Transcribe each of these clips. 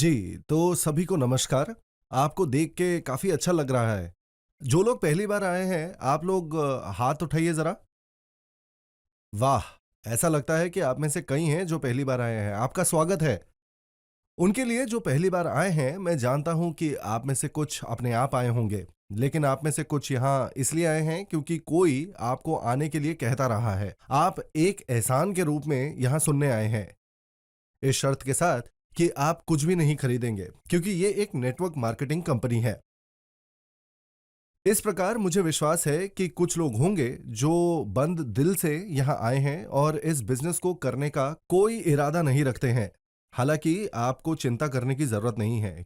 जी, तो सभी को नमस्कार। आपको देख के काफ़ी अच्छा लग रहा है। जो लोग पहली बार आए हैं, आप लोग हाथ उठाइए ज़रा। वाह! ऐसा लगता है कि आप में से कई हैं जो पहली बार आए हैं। आपका स्वागत है। उनके लिए जो पहली बार आए हैं, मैं जानता हूँ कि आप में से कुछ अपने आप आए होंगे। लेकिन आप में से कुछ यहाँ इसलिए आए हैं क्योंकि कोई आपको आने के लिए कहता रहा है। आप एक एहसान के रूप में यहाँ सुनने आए हैं। इस शर्त के साथ कि आप कुछ भी नहीं खरीदेंगे क्योंकि ये एक नेटवर्क मार्केटिंग कंपनी है। इस प्रकार मुझे विश्वास है कि कुछ लोग होंगे जो बंद दिल से यहाँ आए हैं और इस बिजनेस को करने का कोई इरादा नहीं रखते हैं। हालांकि आपको चिंता करने की जरूरत नहीं है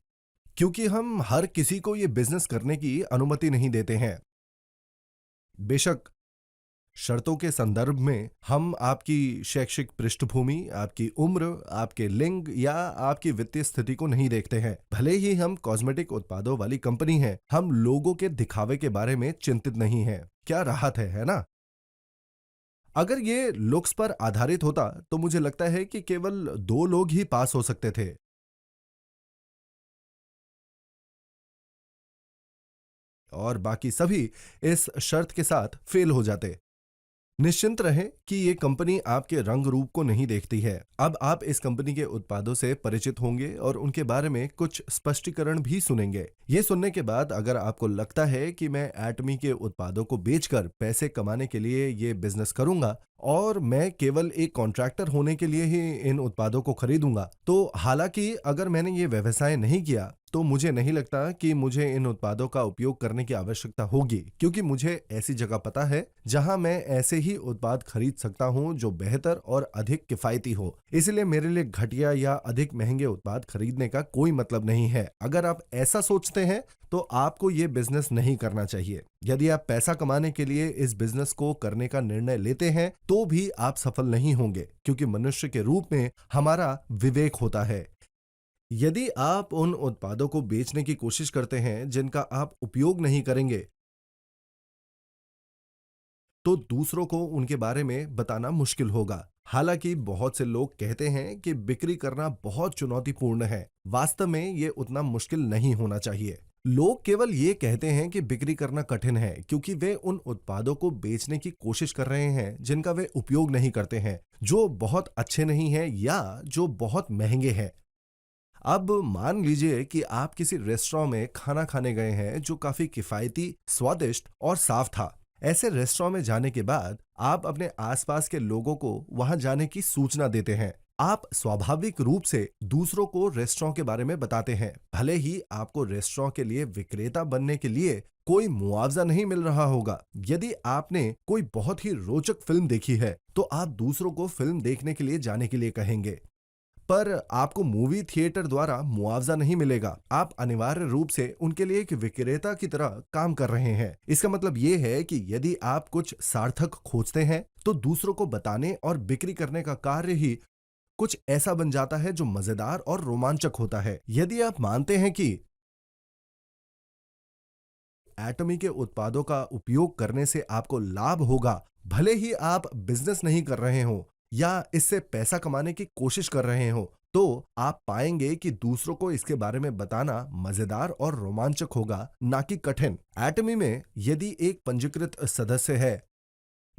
क्योंकि हम हर किसी को ये बिजनेस करने की अनुमति नहीं देते हैं। बेशक शर्तों के संदर्भ में हम आपकी शैक्षिक पृष्ठभूमि, आपकी उम्र, आपके लिंग या आपकी वित्तीय स्थिति को नहीं देखते हैं। भले ही हम कॉस्मेटिक उत्पादों वाली कंपनी हैं, हम लोगों के दिखावे के बारे में चिंतित नहीं हैं। क्या राहत है ना? अगर ये लुक्स पर आधारित होता तो मुझे लगता है कि केवल 2 लोग ही पास हो सकते थे और बाकी सभी इस शर्त के साथ फेल हो जाते। निश्चिंत रहें कि ये कंपनी आपके रंग रूप को नहीं देखती है। अब आप इस कंपनी के उत्पादों से परिचित होंगे और उनके बारे में कुछ स्पष्टीकरण भी सुनेंगे। ये सुनने के बाद अगर आपको लगता है कि मैं एटमी के उत्पादों को बेचकर पैसे कमाने के लिए ये बिजनेस करूंगा और मैं केवल एक कॉन्ट्रैक्टर होने के लिए ही इन उत्पादों को खरीदूंगा, तो हालांकि अगर मैंने ये व्यवसाय नहीं किया तो मुझे नहीं लगता कि मुझे इन उत्पादों का उपयोग करने की आवश्यकता होगी, क्योंकि मुझे ऐसी जगह पता है जहां मैं ऐसे ही उत्पाद खरीद सकता हूं जो बेहतर और अधिक किफायती हो। इसलिए मेरे लिए घटिया या अधिक महंगे उत्पाद खरीदने का कोई मतलब नहीं है। अगर आप ऐसा सोचते हैं तो आपको ये बिजनेस नहीं करना चाहिए। यदि आप पैसा कमाने के लिए इस बिजनेस को करने का निर्णय लेते हैं तो भी आप सफल नहीं होंगे, क्योंकि मनुष्य के रूप में हमारा विवेक होता है। यदि आप उन उत्पादों को बेचने की कोशिश करते हैं जिनका आप उपयोग नहीं करेंगे, तो दूसरों को उनके बारे में बताना मुश्किल होगा। हालांकि बहुत से लोग कहते हैं कि बिक्री करना बहुत चुनौतीपूर्ण है। वास्तव में ये उतना मुश्किल नहीं होना चाहिए। लोग केवल ये कहते हैं कि बिक्री करना कठिन है क्योंकि वे उन उत्पादों को बेचने की कोशिश कर रहे हैं जिनका वे उपयोग नहीं करते हैं, जो बहुत अच्छे नहीं हैं या जो बहुत महंगे हैं। अब मान लीजिए कि आप किसी रेस्टोरेंट में खाना खाने गए हैं जो काफी किफायती, स्वादिष्ट और साफ था। ऐसे रेस्टोरेंट में जाने के बाद आप अपने आसपास के लोगों को वहां जाने की सूचना देते हैं। आप स्वाभाविक रूप से दूसरों को रेस्टोरेंट के बारे में बताते हैं, भले ही आपको रेस्टोरेंट के लिए विक्रेता बनने के लिए कोई मुआवजा नहीं मिल रहा होगा। यदि आपने कोई बहुत ही रोचक फिल्म देखी है तो आप दूसरों को फिल्म देखने के लिए जाने के लिए कहेंगे, पर आपको मूवी थिएटर द्वारा मुआवजा नहीं मिलेगा। आप अनिवार्य रूप से उनके लिए एक विक्रेता की तरह काम कर रहे हैं। इसका मतलब ये है कि यदि आप कुछ सार्थक खोजते हैं तो दूसरों को बताने और बिक्री करने का कार्य ही कुछ ऐसा बन जाता है जो मजेदार और रोमांचक होता है। यदि आप मानते हैं कि एटमी के उत्पादों का उपयोग करने से आपको लाभ होगा, भले ही आप बिजनेस नहीं कर रहे हो या इससे पैसा कमाने की कोशिश कर रहे हो, तो आप पाएंगे कि दूसरों को इसके बारे में बताना मजेदार और रोमांचक होगा, ना कि कठिन। एटमी में यदि एक पंजीकृत सदस्य है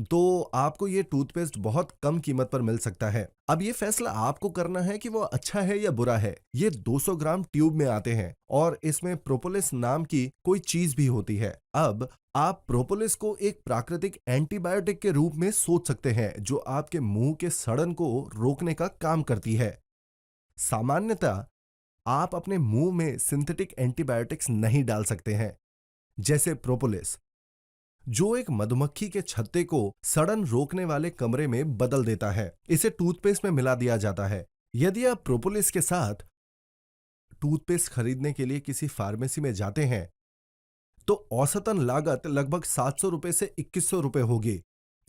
तो आपको ये टूथपेस्ट बहुत कम कीमत पर मिल सकता है। अब ये फैसला आपको करना है कि वो अच्छा है या बुरा है। ये 200 ग्राम ट्यूब में आते हैं और इसमें प्रोपोलिस नाम की कोई चीज भी होती है। अब आप प्रोपोलिस को एक प्राकृतिक एंटीबायोटिक के रूप में सोच सकते हैं जो आपके मुंह के सड़न को रोकने का काम करती है। सामान्यतः आप अपने मुंह में सिंथेटिक एंटीबायोटिक्स नहीं डाल सकते हैं, जैसे प्रोपोलिस, जो एक मधुमक्खी के छत्ते को सड़न रोकने वाले कमरे में बदल देता है। इसे टूथपेस्ट में मिला दिया जाता है। यदि आप प्रोपोलिस के साथ टूथपेस्ट खरीदने के लिए किसी फार्मेसी में जाते हैं तो औसतन लागत लगभग 700 रुपए से 2100 रुपए होगी।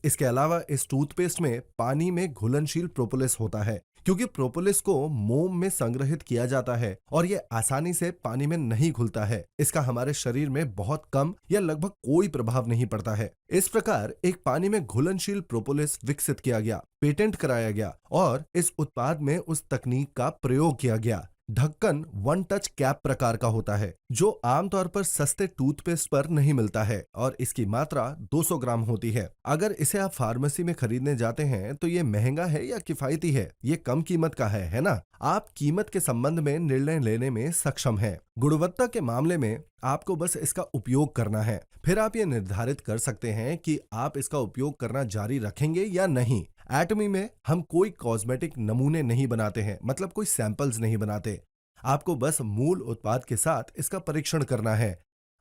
इसके अलावा इस टूथपेस्ट में पानी में घुलनशील प्रोपोलिस होता है, क्योंकि प्रोपोलिस को मोम में संग्रहित किया जाता है और यह आसानी से पानी में नहीं घुलता है। इसका हमारे शरीर में बहुत कम या लगभग कोई प्रभाव नहीं पड़ता है। इस प्रकार एक पानी में घुलनशील प्रोपोलिस विकसित किया गया, पेटेंट कराया गया और इस उत्पाद में उस तकनीक का प्रयोग किया गया ढक्कन वन टच कैप प्रकार का होता है जो आमतौर पर सस्ते टूथपेस्ट पर नहीं मिलता है और इसकी मात्रा 200 ग्राम होती है। अगर इसे आप फार्मेसी में खरीदने जाते हैं तो ये महंगा है या किफायती है, ये कम कीमत का है ना? आप कीमत के संबंध में निर्णय लेने में सक्षम हैं। गुणवत्ता के मामले में आपको बस इसका उपयोग करना है, फिर आप ये निर्धारित कर सकते हैं कि आप इसका उपयोग करना जारी रखेंगे या नहीं। एटमी में हम कोई कॉस्मेटिक नमूने नहीं बनाते हैं, मतलब कोई सैंपल्स नहीं बनाते। आपको बस मूल उत्पाद के साथ इसका परीक्षण करना है।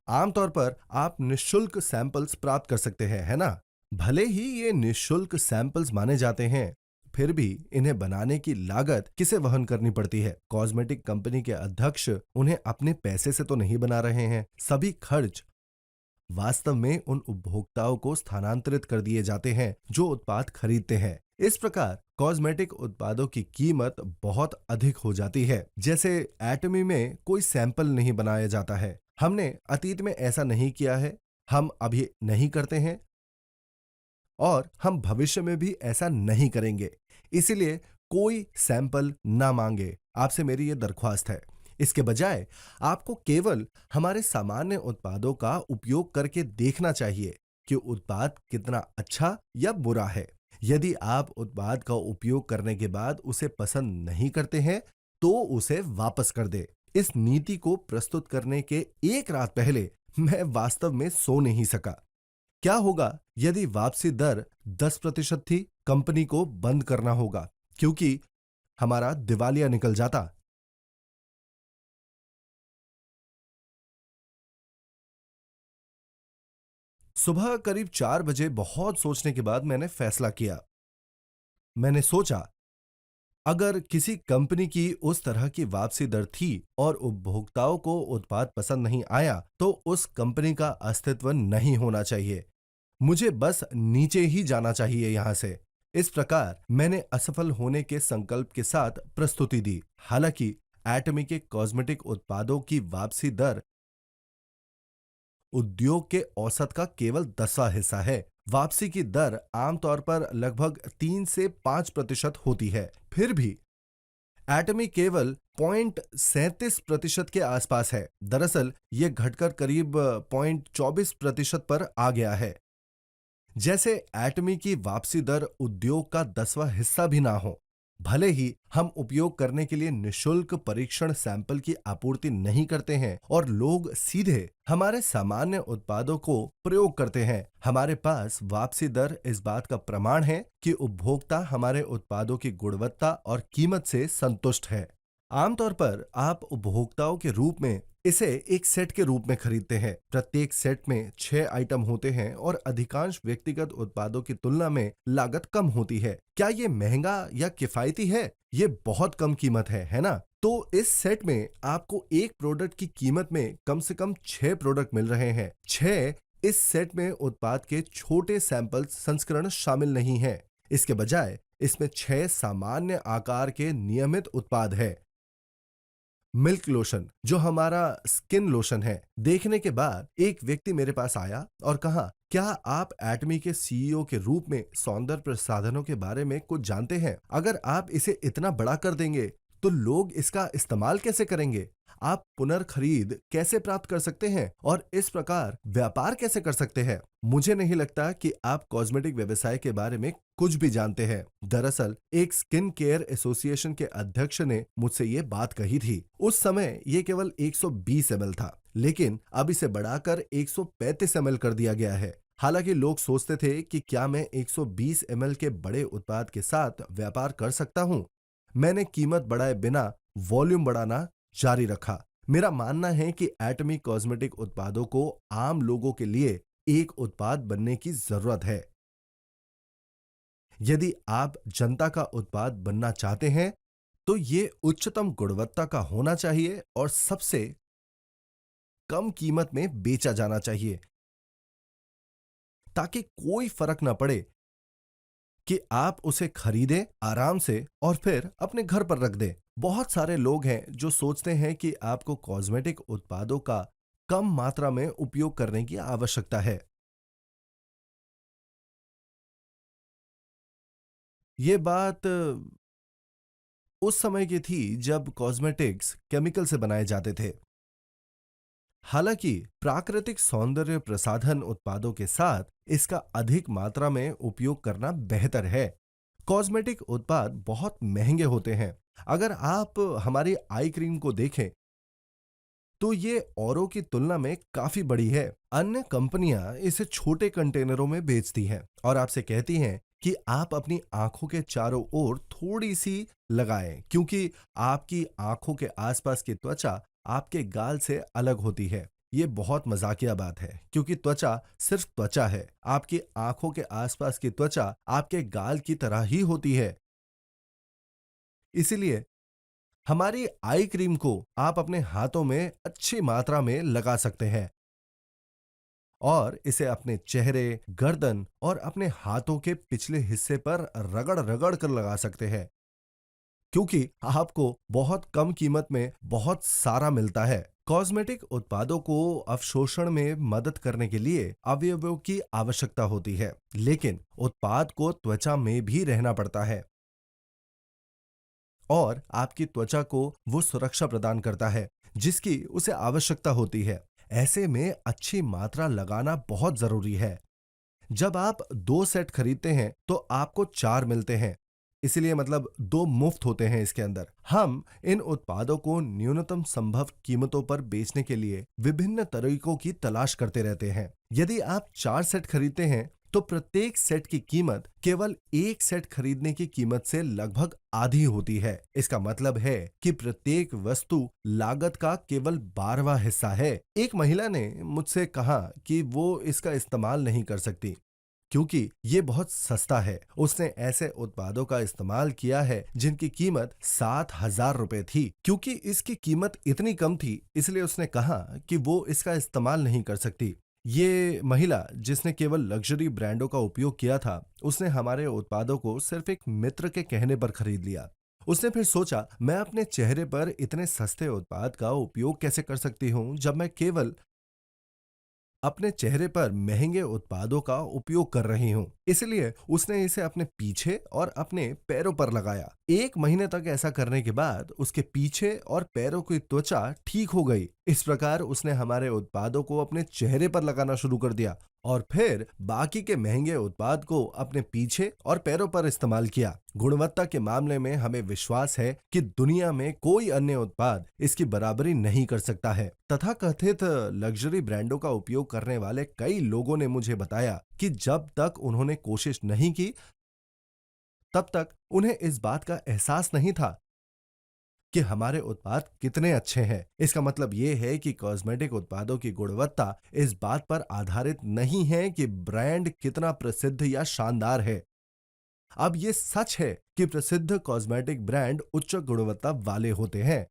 आमतौर पर आप निशुल्क सैंपल्स प्राप्त कर सकते हैं, है ना? भले ही ये निशुल्क सैंपल्स माने जाते हैं, फिर भी इन्हें बनाने की लागत किसे वहन करनी पड़ती है? कॉस्मेटिक कंपनी के अध्यक्ष उन्हें अपने पैसे से तो नहीं बना रहे हैं। सभी खर्च वास्तव में उन उपभोक्ताओं को स्थानांतरित कर दिए जाते हैं जो उत्पाद खरीदते हैं। इस प्रकार कॉस्मेटिक उत्पादों की कीमत बहुत अधिक हो जाती है। जैसे एटमी में कोई सैंपल नहीं बनाया जाता है, हमने अतीत में ऐसा नहीं किया है, हम अभी नहीं करते हैं और हम भविष्य में भी ऐसा नहीं करेंगे। इसीलिए कोई सैंपल ना मांगे, आपसे मेरी ये दरख्वास्त है। इसके बजाय आपको केवल हमारे सामान्य उत्पादों का उपयोग करके देखना चाहिए कि उत्पाद कितना अच्छा या बुरा है। यदि आप उत्पाद का उपयोग करने के बाद उसे पसंद नहीं करते हैं, तो उसे वापस कर दे। इस नीति को प्रस्तुत करने के एक रात पहले मैं वास्तव में सो नहीं सका। क्या होगा यदि वापसी दर 10% थी? कंपनी को बंद करना होगा क्योंकि हमारा दिवालिया निकल जाता। सुबह करीब 4 बजे बहुत सोचने के बाद मैंने फैसला किया। मैंने सोचा, अगर किसी कंपनी की उस तरह की वापसी दर थी और उपभोक्ताओं को उत्पाद पसंद नहीं आया, तो उस कंपनी का अस्तित्व नहीं होना चाहिए। मुझे बस नीचे ही जाना चाहिए यहां से। इस प्रकार मैंने असफल होने के संकल्प के साथ प्रस्तुति दी। हालांकि एटमी के कॉस्मेटिक उत्पादों की वापसी दर उद्योग के औसत का केवल 10वां हिस्सा है। वापसी की दर आमतौर पर लगभग 3 से 5% होती है। फिर भी एटमी केवल 0.37% के आसपास है। दरअसल यह घटकर करीब 0.24% पर आ गया है। जैसे एटमी की वापसी दर उद्योग का 10वां हिस्सा भी ना हो। भले ही हम उपयोग करने के लिए निशुल्क परीक्षण सैंपल की आपूर्ति नहीं करते हैं और लोग सीधे हमारे सामान्य उत्पादों को प्रयोग करते हैं, हमारे पास वापसी दर इस बात का प्रमाण है कि उपभोक्ता हमारे उत्पादों की गुणवत्ता और कीमत से संतुष्ट है। आमतौर पर आप उपभोक्ताओं के रूप में इसे एक सेट के रूप में खरीदते हैं। प्रत्येक सेट में 6 आइटम होते हैं और अधिकांश व्यक्तिगत उत्पादों की तुलना में लागत कम होती है। क्या ये महंगा या किफायती है? ये बहुत कम कीमत है ना? तो इस सेट में आपको एक प्रोडक्ट की कीमत में कम से कम 6 प्रोडक्ट मिल रहे हैं। 6। इस सेट में उत्पाद के छोटे सैंपल संस्करण शामिल नहीं है। इसके बजाय इसमें 6 सामान्य आकार के नियमित उत्पाद है। मिल्क लोशन, जो हमारा स्किन लोशन है। देखने के बाद एक व्यक्ति मेरे पास आया और कहा, क्या आप एटमी के सीईओ के रूप में सौंदर्य प्रसाधनों के बारे में कुछ जानते हैं? अगर आप इसे इतना बड़ा कर देंगे तो लोग इसका इस्तेमाल कैसे करेंगे? आप पुनर्खरीद कैसे प्राप्त कर सकते हैं और इस प्रकार व्यापार कैसे कर सकते हैं? मुझे नहीं लगता कि आप कॉस्मेटिक व्यवसाय के बारे में कुछ भी जानते हैं। दरअसल एक स्किन केयर एसोसिएशन के अध्यक्ष ने मुझसे ये बात कही थी। उस समय ये केवल 120 ml था, लेकिन अब इसे बढ़ाकर 135 ml कर दिया गया है। हालांकि लोग सोचते थे कि क्या मैं 120 ml के बड़े उत्पाद के साथ व्यापार कर सकता हूं। मैंने कीमत बढ़ाए बिना वॉल्यूम बढ़ाना जारी रखा। मेरा मानना है कि एटमी कॉस्मेटिक उत्पादों को आम लोगों के लिए एक उत्पाद बनने की जरूरत है। यदि आप जनता का उत्पाद बनना चाहते हैं तो ये उच्चतम गुणवत्ता का होना चाहिए और सबसे कम कीमत में बेचा जाना चाहिए, ताकि कोई फर्क न पड़े कि आप उसे खरीदें आराम से और फिर अपने घर पर रख दें। बहुत सारे लोग हैं जो सोचते हैं कि आपको कॉस्मेटिक उत्पादों का कम मात्रा में उपयोग करने की आवश्यकता है। ये बात उस समय की थी जब कॉस्मेटिक्स केमिकल से बनाए जाते थे। हालांकि प्राकृतिक सौंदर्य प्रसाधन उत्पादों के साथ इसका अधिक मात्रा में उपयोग करना बेहतर है। कॉस्मेटिक उत्पाद बहुत महंगे होते हैं। अगर आप हमारी आई क्रीम को देखें तो ये औरों की तुलना में काफी बड़ी है। अन्य कंपनियां इसे छोटे कंटेनरों में बेचती हैं और आपसे कहती हैं कि आप अपनी आंखों के चारों ओर थोड़ी सी लगाएं, क्योंकि आपकी आंखों के आसपास की त्वचा आपके गाल से अलग होती है। ये बहुत मजाकिया बात है, क्योंकि त्वचा सिर्फ त्वचा है। आपकी आंखों के आसपास की त्वचा आपके गाल की तरह ही होती है। इसीलिए हमारी आई क्रीम को आप अपने हाथों में अच्छी मात्रा में लगा सकते हैं और इसे अपने चेहरे, गर्दन और अपने हाथों के पिछले हिस्से पर रगड़ रगड़ कर लगा सकते हैं, क्योंकि आपको बहुत कम कीमत में बहुत सारा मिलता है। कॉस्मेटिक उत्पादों को अवशोषण में मदद करने के लिए अवयवों की आवश्यकता होती है, लेकिन उत्पाद को त्वचा में भी रहना पड़ता है और आपकी त्वचा को वो सुरक्षा प्रदान करता है जिसकी उसे आवश्यकता होती है। ऐसे में अच्छी मात्रा लगाना बहुत जरूरी है। जब आप 2 सेट खरीदते हैं तो आपको 4 मिलते हैं, इसलिए मतलब 2 मुफ्त होते हैं। इसके अंदर हम इन उत्पादों को न्यूनतम संभव कीमतों पर बेचने के लिए विभिन्न तरीकों की तलाश करते रहते हैं। यदि आप 4 सेट खरीदते हैं तो प्रत्येक सेट की कीमत केवल 1 सेट खरीदने की कीमत से लगभग आधी होती है। इसका मतलब है कि प्रत्येक वस्तु लागत का केवल 12वां हिस्सा है। एक महिला ने मुझसे कहा कि वो इसका इस्तेमाल नहीं कर सकती क्योंकि ये बहुत सस्ता है। उसने ऐसे उत्पादों का इस्तेमाल किया है जिनकी कीमत 7,000 रुपए थी। क्योंकि इसकी कीमत इतनी कम थी, इसलिए उसने कहा कि वो इसका इस्तेमाल नहीं कर सकती। ये महिला जिसने केवल लग्जरी ब्रांडों का उपयोग किया था, उसने हमारे उत्पादों को सिर्फ एक मित्र के कहने पर खरीद लिया। उसने फिर सोचा, मैं अपने चेहरे पर इतने सस्ते उत्पाद का उपयोग कैसे कर सकती हूँ जब मैं केवल अपने चेहरे पर महंगे उत्पादों का उपयोग कर रही हूं। इसलिए उसने इसे अपने पीछे और अपने पैरों पर लगाया। 1 महीने तक ऐसा करने के बाद उसके पीछे और पैरों की त्वचा ठीक हो गई। इस प्रकार उसने हमारे उत्पादों को अपने चेहरे पर लगाना शुरू कर दिया और फिर बाकी के महंगे उत्पाद को अपने पीछे और पैरों पर इस्तेमाल किया। गुणवत्ता के मामले में हमें विश्वास है कि दुनिया में कोई अन्य उत्पाद इसकी बराबरी नहीं कर सकता है। तथाकथित लग्जरी ब्रांडों का उपयोग करने वाले कई लोगों ने मुझे बताया कि जब तक उन्होंने कोशिश नहीं की, तब तक उन्हें इस बात का एहसास नहीं था कि हमारे उत्पाद कितने अच्छे हैं। इसका मतलब ये है कि कॉस्मेटिक उत्पादों की गुणवत्ता इस बात पर आधारित नहीं है कि ब्रांड कितना प्रसिद्ध या शानदार है। अब ये सच है कि प्रसिद्ध कॉस्मेटिक ब्रांड उच्च गुणवत्ता वाले होते हैं।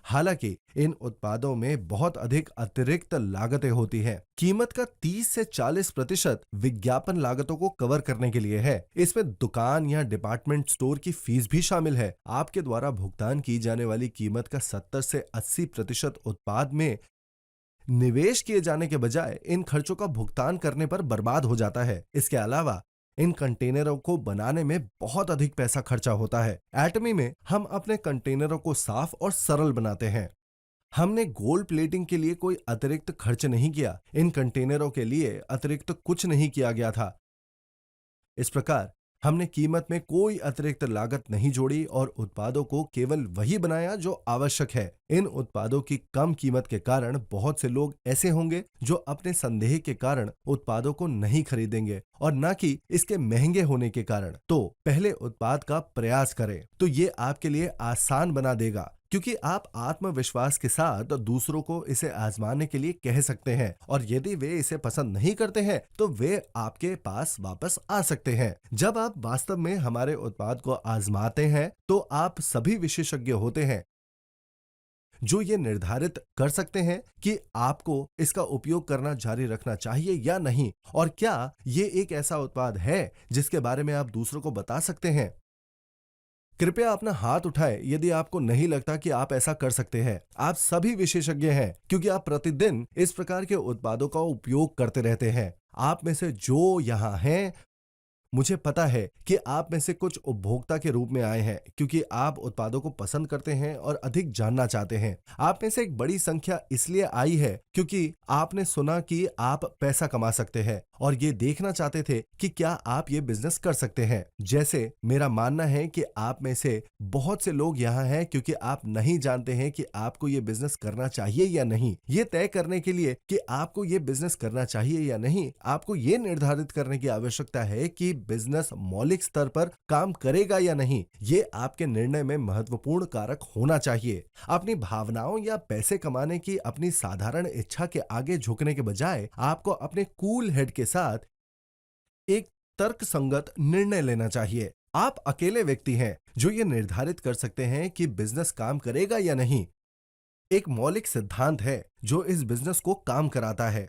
हालांकि इन उत्पादों में बहुत अधिक अतिरिक्त लागतें होती हैं। कीमत का 30 से 40% विज्ञापन लागतों को कवर करने के लिए है। इसमें दुकान या डिपार्टमेंट स्टोर की फीस भी शामिल है। आपके द्वारा भुगतान की जाने वाली कीमत का 70 से 80% उत्पाद में निवेश किए जाने के बजाय इन खर्चों का भुगतान करने पर बर्बाद हो जाता है। इसके अलावा इन कंटेनरों को बनाने में बहुत अधिक पैसा खर्चा होता है। एटमी में हम अपने कंटेनरों को साफ और सरल बनाते हैं। हमने गोल्ड प्लेटिंग के लिए कोई अतिरिक्त खर्च नहीं किया। इन कंटेनरों के लिए अतिरिक्त कुछ नहीं किया गया था। इस प्रकार हमने कीमत में कोई अतिरिक्त लागत नहीं जोड़ी और उत्पादों को केवल वही बनाया जो आवश्यक है। इन उत्पादों की कम कीमत के कारण बहुत से लोग ऐसे होंगे जो अपने संदेह के कारण उत्पादों को नहीं खरीदेंगे और न कि इसके महंगे होने के कारण। तो पहले उत्पाद का प्रयास करें, तो ये आपके लिए आसान बना देगा, क्योंकि आप आत्मविश्वास के साथ दूसरों को इसे आजमाने के लिए कह सकते हैं और यदि वे इसे पसंद नहीं करते हैं तो वे आपके पास वापस आ सकते हैं। जब आप वास्तव में हमारे उत्पाद को आजमाते हैं तो आप सभी विशेषज्ञ होते हैं जो ये निर्धारित कर सकते हैं कि आपको इसका उपयोग करना जारी रखना चाहिए या नहीं, और क्या ये एक ऐसा उत्पाद है जिसके बारे में आप दूसरों को बता सकते हैं। कृपया अपना हाथ उठाएं यदि आपको नहीं लगता कि आप ऐसा कर सकते हैं। आप सभी विशेषज्ञ हैं क्योंकि आप प्रतिदिन इस प्रकार के उत्पादों का उपयोग करते रहते हैं। आप में से जो यहाँ हैं मुझे पता है कि आप में से कुछ उपभोक्ता के रूप में आए हैं क्योंकि आप उत्पादों को पसंद करते हैं और अधिक जानना चाहते हैं। आप में से एक बड़ी संख्या इसलिए आई है क्योंकि आपने सुना कि आप पैसा कमा सकते हैं और ये देखना चाहते थे कि क्या आप ये बिजनेस कर सकते हैं। जैसे मेरा मानना है कि आप में से बहुत से लोग यहाँ हैं क्योंकि आप नहीं जानते हैं कि आपको ये बिजनेस करना चाहिए या नहीं। ये तय करने के लिए कि आपको ये बिजनेस करना चाहिए या नहीं, आपको ये निर्धारित करने की आवश्यकता है कि बिजनेस मौलिक स्तर पर काम करेगा या नहीं। ये आपके निर्णय में महत्वपूर्ण कारक होना चाहिए। अपनी भावनाओं या पैसे कमाने की अपनी साधारण इच्छा के आगे झुकने के बजाय आपको अपने कूल हेड के साथ एक तर्कसंगत निर्णय लेना चाहिए। आप अकेले व्यक्ति हैं जो ये निर्धारित कर सकते हैं कि बिजनेस काम करेगा या नहीं। एक मौलिक सिद्धांत है जो इस बिजनेस को काम कराता है।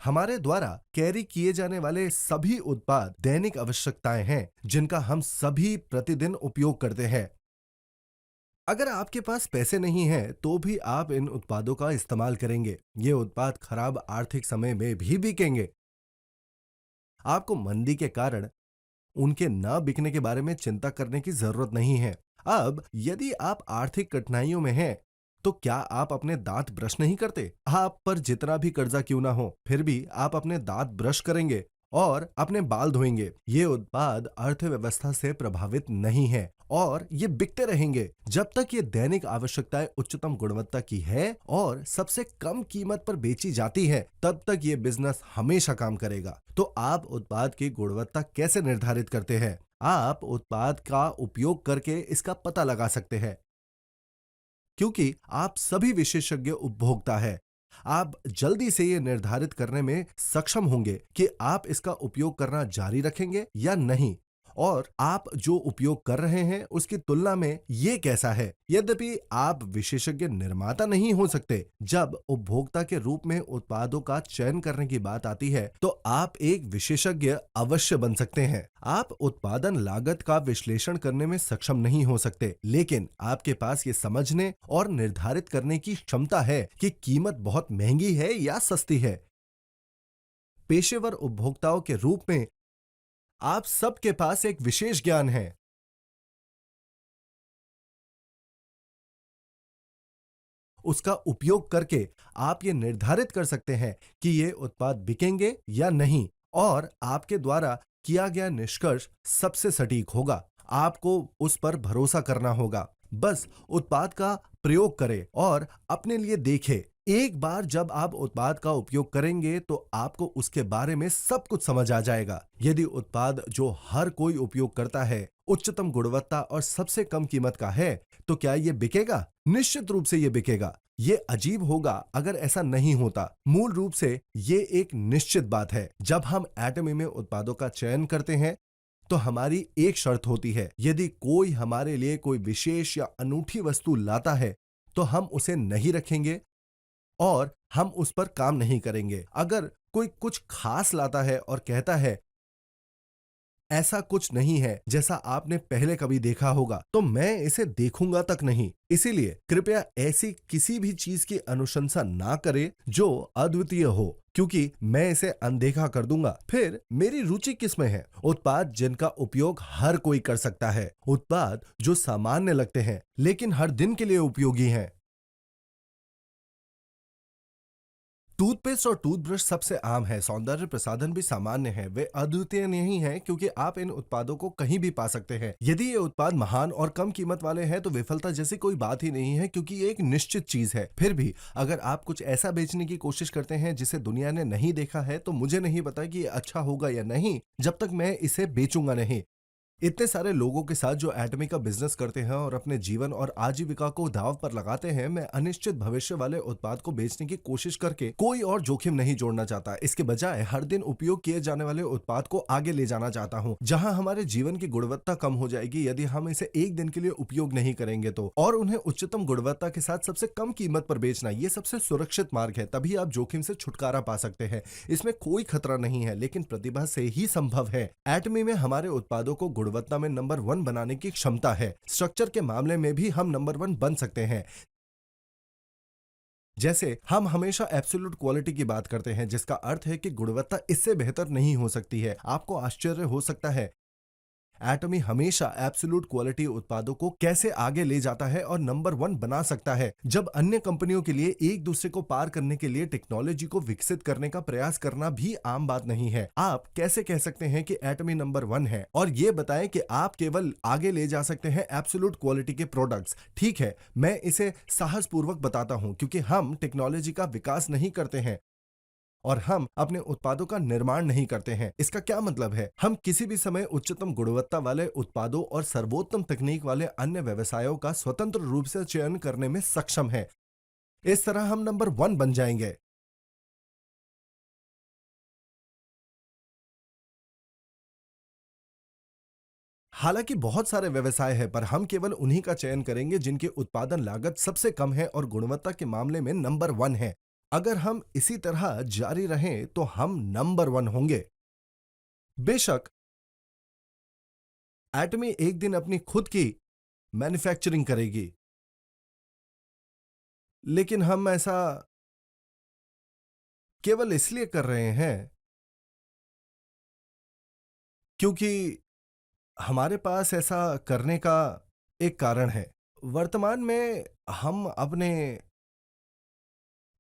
हमारे द्वारा कैरी किए जाने वाले सभी उत्पाद दैनिक आवश्यकताएं हैं जिनका हम सभी प्रतिदिन उपयोग करते हैं। अगर आपके पास पैसे नहीं हैं तो भी आप इन उत्पादों का इस्तेमाल करेंगे। ये उत्पाद खराब आर्थिक समय में भी बिकेंगे। आपको मंदी के कारण उनके न बिकने के बारे में चिंता करने की जरूरत नहीं है। अब यदि आप आर्थिक कठिनाइयों में हैं, तो क्या आप अपने दांत ब्रश नहीं करते? आप पर जितना भी कर्जा क्यों ना हो, फिर भी आप अपने दांत ब्रश करेंगे और अपने बाल धोएंगे। ये उत्पाद अर्थव्यवस्था से प्रभावित नहीं है और ये बिकते रहेंगे जब तक ये दैनिक आवश्यकताएं उच्चतम गुणवत्ता की है और सबसे कम कीमत पर बेची जाती है, तब तक ये बिजनेस हमेशा काम करेगा। तो आप उत्पाद की गुणवत्ता कैसे निर्धारित करते हैं? आप उत्पाद का उपयोग करके इसका पता लगा सकते हैं क्योंकि आप सभी विशेषज्ञ उपभोक्ता हैं। आप जल्दी से ये निर्धारित करने में सक्षम होंगे कि आप इसका उपयोग करना जारी रखेंगे या नहीं और आप जो उपयोग कर रहे हैं उसकी तुलना में ये कैसा है। यद्यपि आप विशेषज्ञ निर्माता नहीं हो सकते, जब उपभोक्ता के रूप में उत्पादों का चयन करने की बात आती है तो आप एक विशेषज्ञ अवश्य बन सकते हैं। आप उत्पादन लागत का विश्लेषण करने में सक्षम नहीं हो सकते, लेकिन आपके पास ये समझने और निर्धारित करने की क्षमता है कि कीमत बहुत महंगी है या सस्ती है। पेशेवर उपभोक्ताओं के रूप में आप सबके पास एक विशेष ज्ञान है। उसका उपयोग करके आप ये निर्धारित कर सकते हैं कि ये उत्पाद बिकेंगे या नहीं और आपके द्वारा किया गया निष्कर्ष सबसे सटीक होगा। आपको उस पर भरोसा करना होगा। बस उत्पाद का प्रयोग करें और अपने लिए देखें। एक बार जब आप उत्पाद का उपयोग करेंगे तो आपको उसके बारे में सब कुछ समझ आ जाएगा। यदि उत्पाद जो हर कोई उपयोग करता है उच्चतम गुणवत्ता और सबसे कम कीमत का है, तो क्या ये बिकेगा? निश्चित रूप से ये बिकेगा। ये अजीब होगा अगर ऐसा नहीं होता। मूल रूप से ये एक निश्चित बात है। जब हम एटमी में उत्पादों का चयन करते हैं तो हमारी एक शर्त होती है, यदि कोई हमारे लिए कोई विशेष या अनूठी वस्तु लाता है तो हम उसे नहीं रखेंगे और हम उस पर काम नहीं करेंगे। अगर कोई कुछ खास लाता है और कहता है ऐसा कुछ नहीं है जैसा आपने पहले कभी देखा होगा, तो मैं इसे देखूंगा तक नहीं। इसीलिए कृपया ऐसी किसी भी चीज की अनुशंसा ना करें जो अद्वितीय हो, क्योंकि मैं इसे अनदेखा कर दूंगा। फिर मेरी रुचि किसमें है? उत्पाद जिनका उपयोग हर कोई कर सकता है, उत्पाद जो सामान्य लगते हैं लेकिन हर दिन के लिए उपयोगी हैं। टूथपेस्ट और टूथब्रश सबसे आम है। सौंदर्य प्रसाधन भी सामान्य है। वे अद्वितीय नहीं हैं क्योंकि आप इन उत्पादों को कहीं भी पा सकते हैं। यदि ये उत्पाद महान और कम कीमत वाले हैं तो विफलता जैसी कोई बात ही नहीं है, क्योंकि ये एक निश्चित चीज है। फिर भी अगर आप कुछ ऐसा बेचने की कोशिश करते हैं जिसे दुनिया ने नहीं देखा है, तो मुझे नहीं पता कि ये अच्छा होगा या नहीं जब तक मैं इसे बेचूंगा नहीं। इतने सारे लोगों के साथ जो एटमी का बिजनेस करते हैं और अपने जीवन और आजीविका को दांव पर लगाते हैं, मैं अनिश्चित भविष्य वाले उत्पाद को बेचने की कोशिश करके कोई और जोखिम नहीं जोड़ना चाहता। इसके बजाय हर दिन उपयोग किए जाने वाले उत्पाद को आगे ले जाना चाहता हूं, जहां हमारे जीवन की गुणवत्ता कम हो जाएगी यदि हम इसे एक दिन के लिए उपयोग नहीं करेंगे तो। और उन्हें उच्चतम गुणवत्ता के साथ सबसे कम कीमत पर बेचना, ये सबसे सुरक्षित मार्ग है। तभी आप जोखिम से छुटकारा पा सकते हैं। इसमें कोई खतरा नहीं है, लेकिन प्रतिभा से ही संभव है। एटमी में हमारे उत्पादों को गुणवत्ता में नंबर 1 बनाने की क्षमता है। स्ट्रक्चर के मामले में भी हम नंबर 1 बन सकते हैं। जैसे हम हमेशा एब्सोल्यूट क्वालिटी की बात करते हैं, जिसका अर्थ है कि गुणवत्ता इससे बेहतर नहीं हो सकती है। आपको आश्चर्य हो सकता है, एटमी हमेशा एब्सोल्यूट क्वालिटी उत्पादों को कैसे आगे ले जाता है और नंबर वन बना सकता है, जब अन्य कंपनियों के लिए एक दूसरे को पार करने के लिए टेक्नोलॉजी को विकसित करने का प्रयास करना भी आम बात नहीं है। आप कैसे कह सकते हैं कि एटमी नंबर वन है और ये बताएं कि आप केवल आगे ले जा सकते हैं एब्सोल्यूट क्वालिटी के प्रोडक्ट्स? ठीक है, मैं इसे साहसपूर्वक बताता हूं क्योंकि हम टेक्नोलॉजी का विकास नहीं करते हैं और हम अपने उत्पादों का निर्माण नहीं करते हैं। इसका क्या मतलब है? हम किसी भी समय उच्चतम गुणवत्ता वाले उत्पादों और सर्वोत्तम तकनीक वाले अन्य व्यवसायों का स्वतंत्र रूप से चयन करने में सक्षम हैं। इस तरह हम नंबर वन बन जाएंगे। हालांकि बहुत सारे व्यवसाय हैं, पर हम केवल उन्हीं का चयन करेंगे जिनकी उत्पादन लागत सबसे कम है और गुणवत्ता के मामले में नंबर वन है। अगर हम इसी तरह जारी रहें तो हम नंबर वन होंगे। बेशक एटमी एक दिन अपनी खुद की मैन्युफैक्चरिंग करेगी, लेकिन हम ऐसा केवल इसलिए कर रहे हैं क्योंकि हमारे पास ऐसा करने का एक कारण है। वर्तमान में हम अपने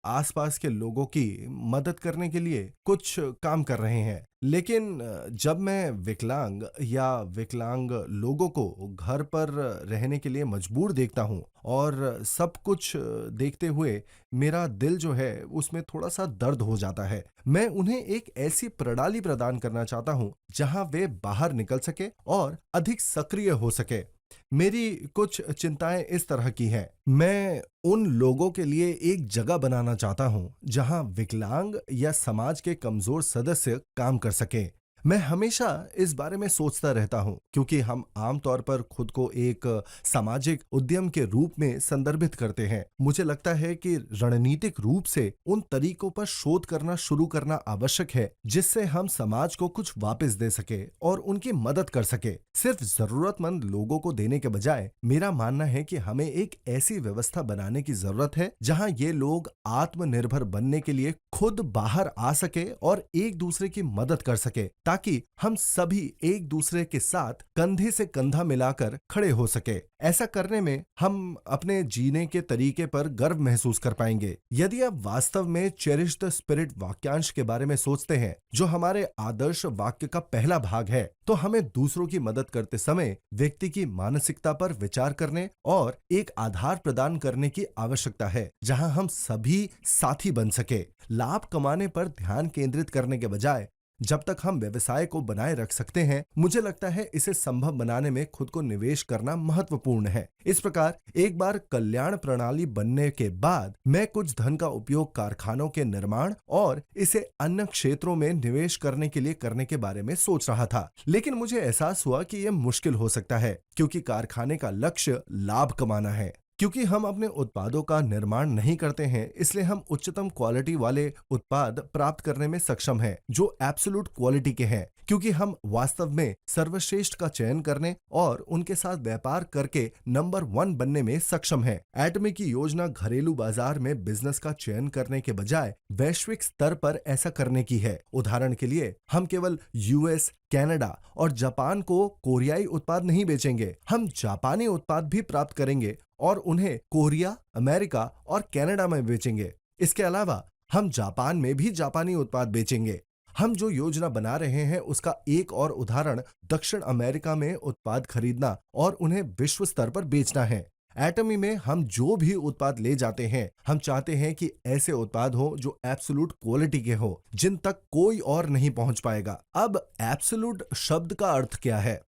आसपास के लोगों की मदद करने के लिए कुछ काम कर रहे हैं, लेकिन जब मैं विकलांग या विकलांग लोगों को घर पर रहने के लिए मजबूर देखता हूं और सब कुछ देखते हुए मेरा दिल जो है उसमें थोड़ा सा दर्द हो जाता है। मैं उन्हें एक ऐसी प्रणाली प्रदान करना चाहता हूं जहां वे बाहर निकल सके और अधिक सक्रिय हो सके। मेरी कुछ चिंताएं इस तरह की हैं। मैं उन लोगों के लिए एक जगह बनाना चाहता हूं जहां विकलांग या समाज के कमजोर सदस्य काम कर सकें। मैं हमेशा इस बारे में सोचता रहता हूं क्योंकि हम आमतौर पर खुद को एक सामाजिक उद्यम के रूप में संदर्भित करते हैं। मुझे लगता है कि रणनीतिक रूप से उन तरीकों पर शोध करना शुरू करना आवश्यक है जिससे हम समाज को कुछ वापस दे सके और उनकी मदद कर सके। सिर्फ जरूरतमंद लोगों को देने के बजाय मेरा मानना है कि हमें एक ऐसी व्यवस्था बनाने की जरूरत है जहां ये लोग आत्मनिर्भर बनने के लिए खुद बाहर आ सके और एक दूसरे की मदद कर सके, ताकि हम सभी एक दूसरे के साथ कंधे से कंधा मिलाकर खड़े हो सके। ऐसा करने में हम अपने जीने के तरीके पर गर्व महसूस कर पाएंगे। यदि आप वास्तव में चेरिश द स्पिरिट वाक्यांश के बारे में सोचते हैं, जो हमारे आदर्श वाक्य का पहला भाग है, तो हमें दूसरों की मदद करते समय व्यक्ति की मानसिकता पर विचार करने और एक आधार प्रदान करने की आवश्यकता है जहां हम सभी साथी बन सके। लाभ कमाने पर ध्यान केंद्रित करने के बजाय जब तक हम व्यवसाय को बनाए रख सकते हैं, मुझे लगता है इसे संभव बनाने में खुद को निवेश करना महत्वपूर्ण है। इस प्रकार एक बार कल्याण प्रणाली बनने के बाद मैं कुछ धन का उपयोग कारखानों के निर्माण और इसे अन्य क्षेत्रों में निवेश करने के लिए करने के बारे में सोच रहा था, लेकिन मुझे एहसास हुआ कि यह मुश्किल हो सकता है क्योंकि कारखाने का लक्ष्य लाभ कमाना है। क्योंकि हम अपने उत्पादों का निर्माण नहीं करते हैं, इसलिए हम उच्चतम क्वालिटी वाले उत्पाद प्राप्त करने में सक्षम हैं जो एब्सोल्यूट क्वालिटी के हैं, क्योंकि हम वास्तव में सर्वश्रेष्ठ का चयन करने और उनके साथ व्यापार करके नंबर वन बनने में सक्षम हैं। एटमी की योजना घरेलू बाजार में बिजनेस का चयन करने के बजाय वैश्विक स्तर पर ऐसा करने की है। उदाहरण के लिए, हम केवल यूएस, कनाडा और जापान को कोरियाई उत्पाद नहीं बेचेंगे, हम जापानी उत्पाद भी प्राप्त करेंगे और उन्हें कोरिया, अमेरिका और कनाडा में बेचेंगे। इसके अलावा हम जापान में भी जापानी उत्पाद बेचेंगे। हम जो योजना बना रहे हैं उसका एक और उदाहरण दक्षिण अमेरिका में उत्पाद खरीदना और उन्हें विश्व स्तर पर बेचना है। एटमी में हम जो भी उत्पाद ले जाते हैं, हम चाहते हैं कि ऐसे उत्पाद हो जो एब्सोल्यूट क्वालिटी के हो, जिन तक कोई और नहीं पहुंच पाएगा। अब एब्सोल्यूट शब्द का अर्थ क्या है?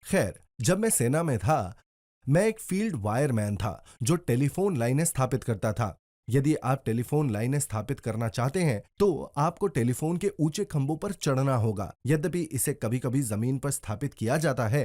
खैर, जब मैं सेना में था, मैं एक फील्ड वायरमैन था जो टेलीफोन लाइनें स्थापित करता था। यदि आप टेलीफोन लाइनें स्थापित करना चाहते हैं तो आपको टेलीफोन के ऊंचे खंभों पर चढ़ना होगा। यद्यपि इसे कभी-कभी जमीन पर स्थापित किया जाता है,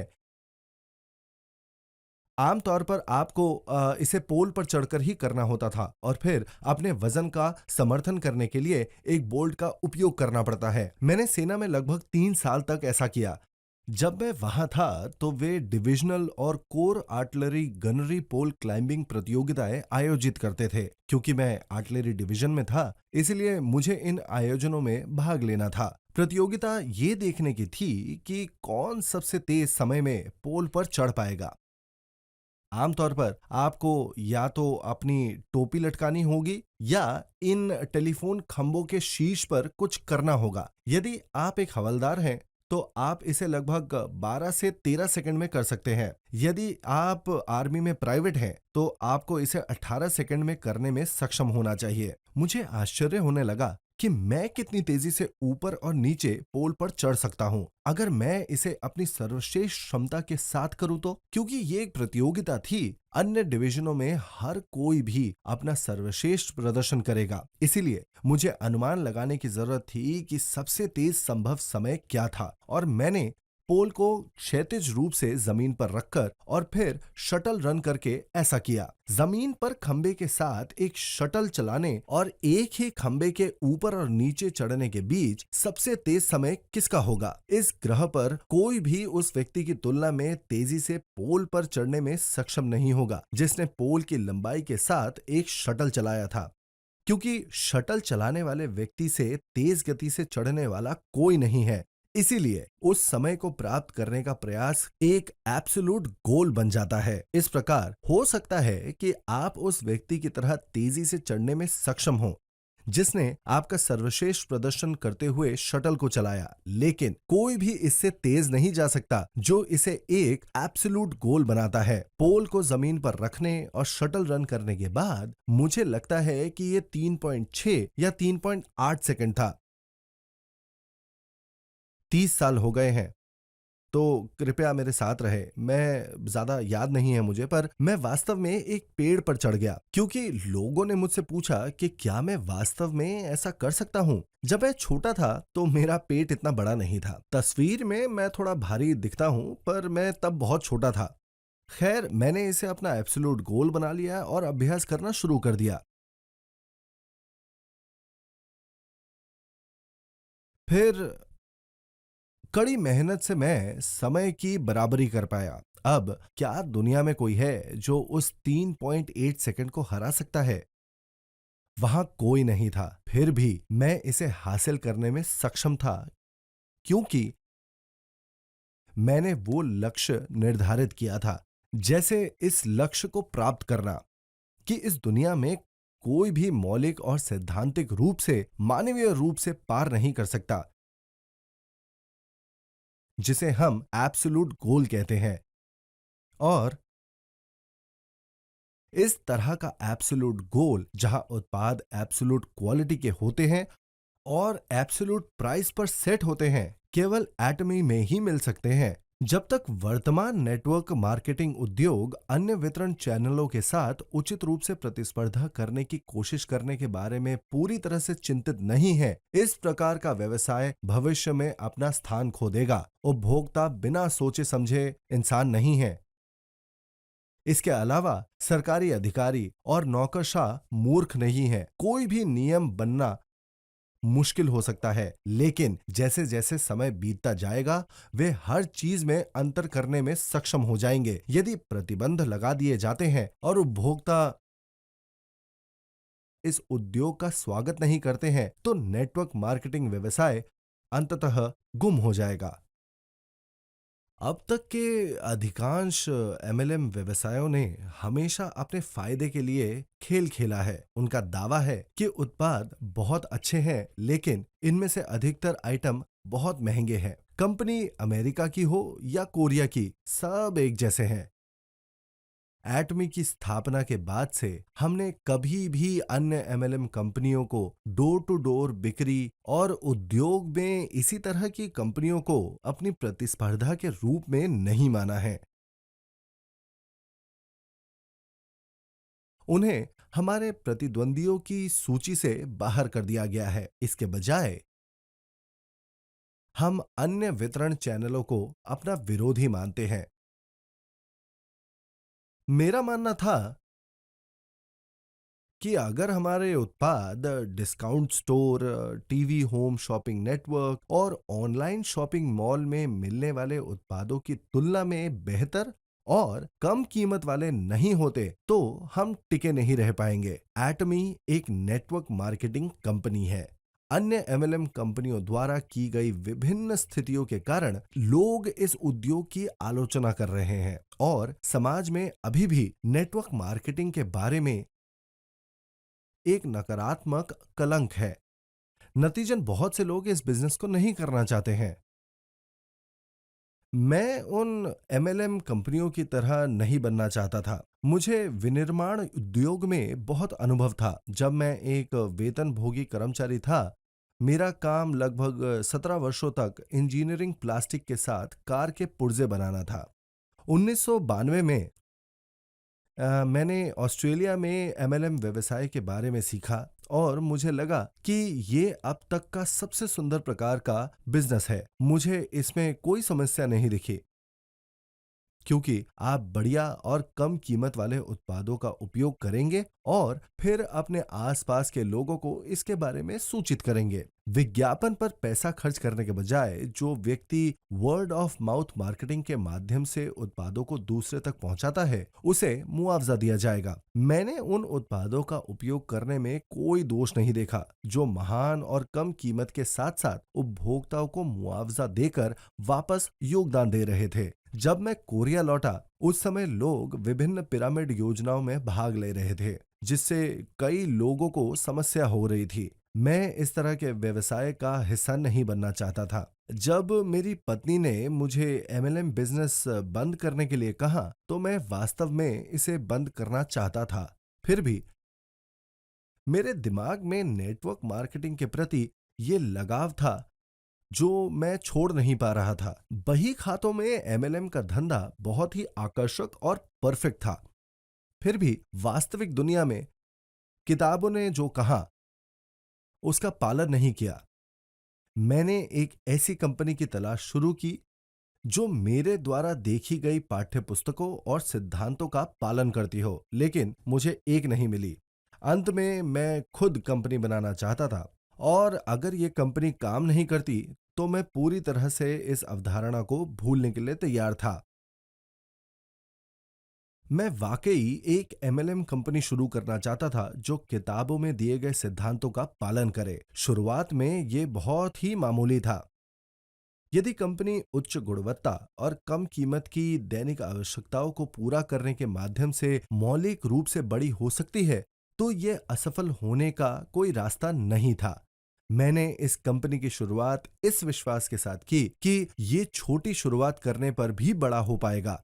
आमतौर पर आपको इसे पोल पर चढ़कर ही करना होता था और फिर अपने वजन का समर्थन करने के लिए एक बोल्ट का उपयोग करना पड़ता है। मैंने सेना में लगभग 3 साल तक ऐसा किया। जब मैं वहां था तो वे डिविजनल और कोर आर्टिलरी गनरी पोल क्लाइंबिंग प्रतियोगिताएं आयोजित करते थे। क्योंकि मैं आर्टिलरी डिवीजन में था, इसलिए मुझे इन आयोजनों में भाग लेना था। प्रतियोगिता ये देखने की थी कि कौन सबसे तेज समय में पोल पर चढ़ पाएगा। आमतौर पर आपको या तो अपनी टोपी लटकानी होगी या इन टेलीफोन खंभों के शीर्ष पर कुछ करना होगा। यदि आप एक हवलदार हैं तो आप इसे लगभग 12 से 13 सेकंड में कर सकते हैं। यदि आप आर्मी में प्राइवेट हैं तो आपको इसे 18 सेकंड में करने में सक्षम होना चाहिए। मुझे आश्चर्य होने लगा कि मैं कितनी तेजी से ऊपर और नीचे पोल पर चढ़ सकता हूं अगर मैं इसे अपनी सर्वश्रेष्ठ क्षमता के साथ करूं तो। क्योंकि ये एक प्रतियोगिता थी, अन्य डिवीजनों में हर कोई भी अपना सर्वश्रेष्ठ प्रदर्शन करेगा, इसीलिए मुझे अनुमान लगाने की जरूरत थी कि सबसे तेज संभव समय क्या था। और मैंने पोल को क्षैतिज रूप से जमीन पर रखकर और फिर शटल रन करके ऐसा किया। जमीन पर खंबे के साथ एक शटल चलाने और एक ही खंबे के ऊपर और नीचे चढ़ने के बीच सबसे तेज समय किसका होगा? इस ग्रह पर कोई भी उस व्यक्ति की तुलना में तेजी से पोल पर चढ़ने में सक्षम नहीं होगा जिसने पोल की लंबाई के साथ एक शटल चलाया था। क्योंकि शटल चलाने वाले व्यक्ति से तेज गति से चढ़ने वाला कोई नहीं है, इसीलिए उस समय को प्राप्त करने का प्रयास एक एब्सोल्यूट गोल बन जाता है। इस प्रकार हो सकता है कि आप उस व्यक्ति की तरह तेजी से चढ़ने में सक्षम हो जिसने आपका सर्वश्रेष्ठ प्रदर्शन करते हुए शटल को चलाया, लेकिन कोई भी इससे तेज नहीं जा सकता जो इसे एक एब्सोल्यूट गोल बनाता है। पोल को जमीन पर रखने और शटल रन करने के बाद मुझे लगता है कि ये 3.6 या 3.8 सेकंड था। 30 साल हो गए हैं, तो कृपया मेरे साथ रहे। मैं ज्यादा याद नहीं है मुझे, पर मैं वास्तव में एक पेड़ पर चढ़ गया क्योंकि लोगों ने मुझसे पूछा कि क्या मैं वास्तव में ऐसा कर सकता हूँ। जब मैं छोटा था तो मेरा पेट इतना बड़ा नहीं था। तस्वीर में मैं थोड़ा भारी दिखता हूँ, पर मैं तब बहुत छोटा था। खैर, मैंने इसे अपना एब्सोल्यूट गोल बना लिया और अभ्यास करना शुरू कर दिया। फिर कड़ी मेहनत से मैं समय की बराबरी कर पाया। अब क्या दुनिया में कोई है जो उस 3.8 सेकंड को हरा सकता है? वहां कोई नहीं था। फिर भी मैं इसे हासिल करने में सक्षम था क्योंकि मैंने वो लक्ष्य निर्धारित किया था। जैसे इस लक्ष्य को प्राप्त करना कि इस दुनिया में कोई भी मौलिक और सैद्धांतिक रूप से मानवीय रूप से पार नहीं कर सकता, जिसे हम एब्सोल्यूट गोल कहते हैं। और इस तरह का एब्सोल्यूट गोल जहां उत्पाद एब्सोल्यूट क्वालिटी के होते हैं और एब्सोल्यूट प्राइस पर सेट होते हैं, केवल एटमी में ही मिल सकते हैं। जब तक वर्तमान नेटवर्क मार्केटिंग उद्योग अन्य वितरण चैनलों के साथ उचित रूप से प्रतिस्पर्धा करने की कोशिश करने के बारे में पूरी तरह से चिंतित नहीं है, इस प्रकार का व्यवसाय भविष्य में अपना स्थान खो देगा। उपभोक्ता बिना सोचे समझे इंसान नहीं है। इसके अलावा सरकारी अधिकारी और नौकरशाह मूर्ख नहीं है। कोई भी नियम बनना मुश्किल हो सकता है, लेकिन जैसे जैसे समय बीतता जाएगा वे हर चीज में अंतर करने में सक्षम हो जाएंगे। यदि प्रतिबंध लगा दिए जाते हैं और उपभोक्ता इस उद्योग का स्वागत नहीं करते हैं तो नेटवर्क मार्केटिंग व्यवसाय अंततः गुम हो जाएगा। अब तक के अधिकांश एमएलएम व्यवसायों ने हमेशा अपने फायदे के लिए खेल खेला है। उनका दावा है कि उत्पाद बहुत अच्छे हैं, लेकिन इनमें से अधिकतर आइटम बहुत महंगे हैं। कंपनी अमेरिका की हो या कोरिया की, सब एक जैसे हैं। एटमी की स्थापना के बाद से हमने कभी भी अन्य एमएलएम कंपनियों को डोर टू डोर बिक्री और उद्योग में इसी तरह की कंपनियों को अपनी प्रतिस्पर्धा के रूप में नहीं माना है। उन्हें हमारे प्रतिद्वंदियों की सूची से बाहर कर दिया गया है। इसके बजाय हम अन्य वितरण चैनलों को अपना विरोधी मानते हैं। मेरा मानना था कि अगर हमारे उत्पाद discount store, TV home shopping network और ऑनलाइन शॉपिंग मॉल में मिलने वाले उत्पादों की तुलना में बेहतर और कम कीमत वाले नहीं होते, तो हम टिके नहीं रह पाएंगे। एटमी एक नेटवर्क मार्केटिंग कंपनी है। अन्य एमएलएम कंपनियों द्वारा की गई विभिन्न स्थितियों के कारण लोग इस उद्योग की आलोचना कर रहे हैं और समाज में अभी भी नेटवर्क मार्केटिंग के बारे में एक नकारात्मक कलंक है। नतीजन बहुत से लोग इस बिजनेस को नहीं करना चाहते हैं। मैं उन एमएलएम कंपनियों की तरह नहीं बनना चाहता था। मुझे विनिर्माण उद्योग में बहुत अनुभव था। जब मैं एक वेतनभोगी कर्मचारी था, मेरा काम लगभग 17 वर्षों तक इंजीनियरिंग प्लास्टिक के साथ कार के पुर्जे बनाना था। 1992 में मैंने ऑस्ट्रेलिया में एमएलएम व्यवसाय के बारे में सीखा और मुझे लगा कि ये अब तक का सबसे सुंदर प्रकार का बिजनेस है। मुझे इसमें कोई समस्या नहीं दिखी, क्योंकि आप बढ़िया और कम कीमत वाले उत्पादों का उपयोग करेंगे और फिर अपने आसपास के लोगों को इसके बारे में सूचित करेंगे। विज्ञापन पर पैसा खर्च करने के बजाय जो व्यक्ति वर्ड ऑफ माउथ मार्केटिंग के माध्यम से उत्पादों को दूसरे तक पहुंचाता है, उसे मुआवजा दिया जाएगा। मैंने उन उत्पादों का उपयोग करने में कोई दोष नहीं देखा जो महान और कम कीमत के साथ साथ उपभोक्ताओं को मुआवजा देकर वापस योगदान दे रहे थे। जब मैं कोरिया लौटा, उस समय लोग विभिन्न पिरामिड योजनाओं में भाग ले रहे थे, जिससे कई लोगों को समस्या हो रही थी। मैं इस तरह के व्यवसाय का हिस्सा नहीं बनना चाहता था। जब मेरी पत्नी ने मुझे एमएलएम बिजनेस बंद करने के लिए कहा, तो मैं वास्तव में इसे बंद करना चाहता था। फिर भी मेरे दिमाग में नेटवर्क मार्केटिंग के प्रति ये लगाव था जो मैं छोड़ नहीं पा रहा था। बही खातों में एमएलएम का धंधा बहुत ही आकर्षक और परफेक्ट था। फिर भी वास्तविक दुनिया में किताबों ने जो कहा उसका पालन नहीं किया। मैंने एक ऐसी कंपनी की तलाश शुरू की जो मेरे द्वारा देखी गई पाठ्य पुस्तकों और सिद्धांतों का पालन करती हो, लेकिन मुझे एक नहीं मिली। अंत में मैं खुद कंपनी बनाना चाहता था और अगर ये कंपनी काम नहीं करती तो मैं पूरी तरह से इस अवधारणा को भूलने के लिए तैयार था। मैं वाकई एक एमएलएम कंपनी शुरू करना चाहता था जो किताबों में दिए गए सिद्धांतों का पालन करे। शुरुआत में ये बहुत ही मामूली था। यदि कंपनी उच्च गुणवत्ता और कम कीमत की दैनिक आवश्यकताओं को पूरा करने के माध्यम से मौलिक रूप से बड़ी हो सकती है, तो यह असफल होने का कोई रास्ता नहीं था। मैंने इस कंपनी की शुरुआत इस विश्वास के साथ की कि ये छोटी शुरुआत करने पर भी बड़ा हो पाएगा।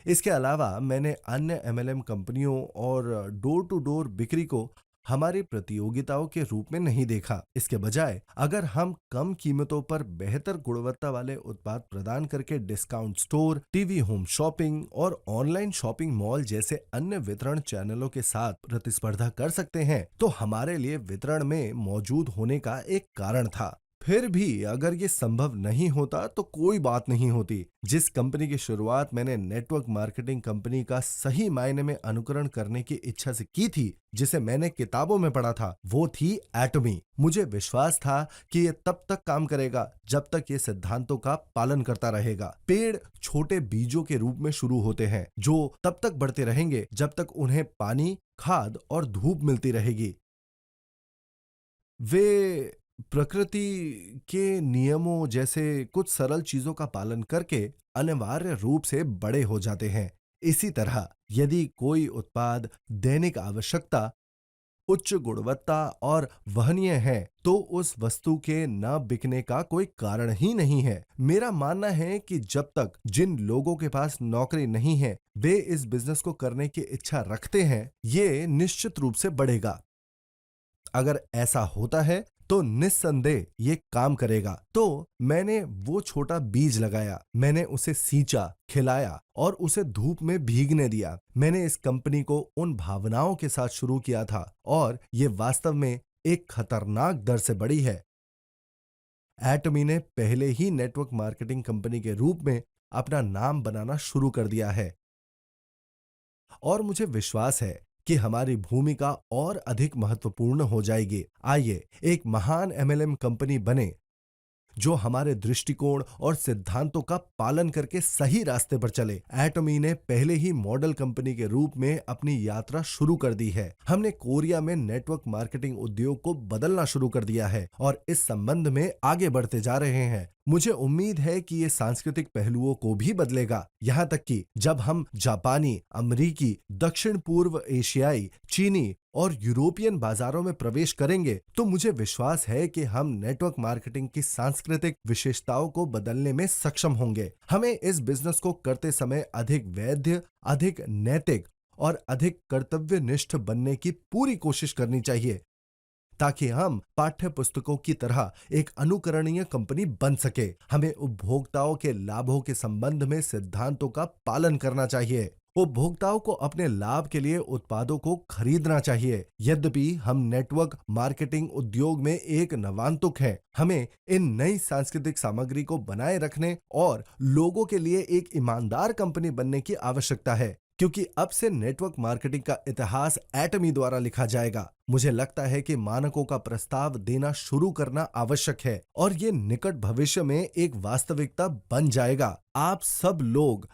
इसके अलावा मैंने अन्य एमएलएम कंपनियों और डोर टू डोर बिक्री को हमारी प्रतियोगिताओं के रूप में नहीं देखा। इसके बजाय अगर हम कम कीमतों पर बेहतर गुणवत्ता वाले उत्पाद प्रदान करके discount store, TV home shopping और ऑनलाइन शॉपिंग मॉल जैसे अन्य वितरण चैनलों के साथ प्रतिस्पर्धा कर सकते हैं, तो हमारे लिए वितरण में मौजूद होने का एक कारण था। फिर भी अगर ये संभव नहीं होता तो कोई बात नहीं होती। जिस कंपनी की शुरुआत मैंने नेटवर्क मार्केटिंग कंपनी का सही मायने में अनुकरण करने की इच्छा से की थी, जिसे मैंने किताबों में पढ़ा था, वो थी एटमी। मुझे विश्वास था कि ये तब तक काम करेगा जब तक ये सिद्धांतों का पालन करता रहेगा। पेड़ छोटे बीजों के रूप में शुरू होते हैं जो तब तक बढ़ते रहेंगे जब तक उन्हें पानी, खाद और धूप मिलती रहेगी। वे प्रकृति के नियमों जैसे कुछ सरल चीजों का पालन करके अनिवार्य रूप से बड़े हो जाते हैं। इसी तरह यदि कोई उत्पाद दैनिक आवश्यकता, उच्च गुणवत्ता और वहनीय है, तो उस वस्तु के न बिकने का कोई कारण ही नहीं है। मेरा मानना है कि जब तक जिन लोगों के पास नौकरी नहीं है वे इस बिजनेस को करने की इच्छा रखते हैं, ये निश्चित रूप से बढ़ेगा। अगर ऐसा होता है तो निस्संदेह ये काम करेगा। तो मैंने वो छोटा बीज लगाया, मैंने उसे सींचा, खिलाया और उसे धूप में भीगने दिया। मैंने इस कंपनी को उन भावनाओं के साथ शुरू किया था और ये वास्तव में एक खतरनाक दर से बड़ी है। एटमी ने पहले ही नेटवर्क मार्केटिंग कंपनी के रूप में अपना नाम बनाना शुरू कर दिया है और मुझे विश्वास है कि हमारी भूमिका और अधिक महत्वपूर्ण हो जाएगी। आइए एक महान एमएलएम कंपनी बने जो हमारे दृष्टिकोण और सिद्धांतों का पालन करके सही रास्ते पर चले। एटमी ने पहले ही मॉडल कंपनी के रूप में अपनी यात्रा शुरू कर दी है। हमने कोरिया में नेटवर्क मार्केटिंग उद्योग को बदलना शुरू कर दिया है और इस संबंध में आगे बढ़ते जा रहे हैं। मुझे उम्मीद है कि ये सांस्कृतिक पहलुओं को भी बदलेगा, यहाँ तक कि जब हम जापानी, अमेरिकी, दक्षिण पूर्व एशियाई, चीनी और यूरोपियन बाजारों में प्रवेश करेंगे तो मुझे विश्वास है कि हम नेटवर्क मार्केटिंग की सांस्कृतिक विशेषताओं को बदलने में सक्षम होंगे। हमें इस बिजनेस को करते समय अधिक वैध, अधिक नैतिक और अधिक कर्तव्यनिष्ठ बनने की पूरी कोशिश करनी चाहिए ताकि हम पाठ्य पुस्तकों की तरह एक अनुकरणीय कंपनी बन सके। हमें उपभोक्ताओं के लाभों के संबंध में सिद्धांतों का पालन करना चाहिए। उपभोक्ताओं को अपने लाभ के लिए उत्पादों को खरीदना चाहिए। यद्यपि हम नेटवर्क मार्केटिंग उद्योग में एक नवांतुक हैं, हमें इन नई सांस्कृतिक सामग्री को बनाए रखने और लोगों के लिए एक ईमानदार कंपनी बनने की आवश्यकता है, क्योंकि अब से नेटवर्क मार्केटिंग का इतिहास एटमी द्वारा लिखा जाएगा। मुझे लगता है कि मानकों का प्रस्ताव देना शुरू करना आवश्यक है और ये निकट भविष्य में एक वास्तविकता बन जाएगा। आप सब लोग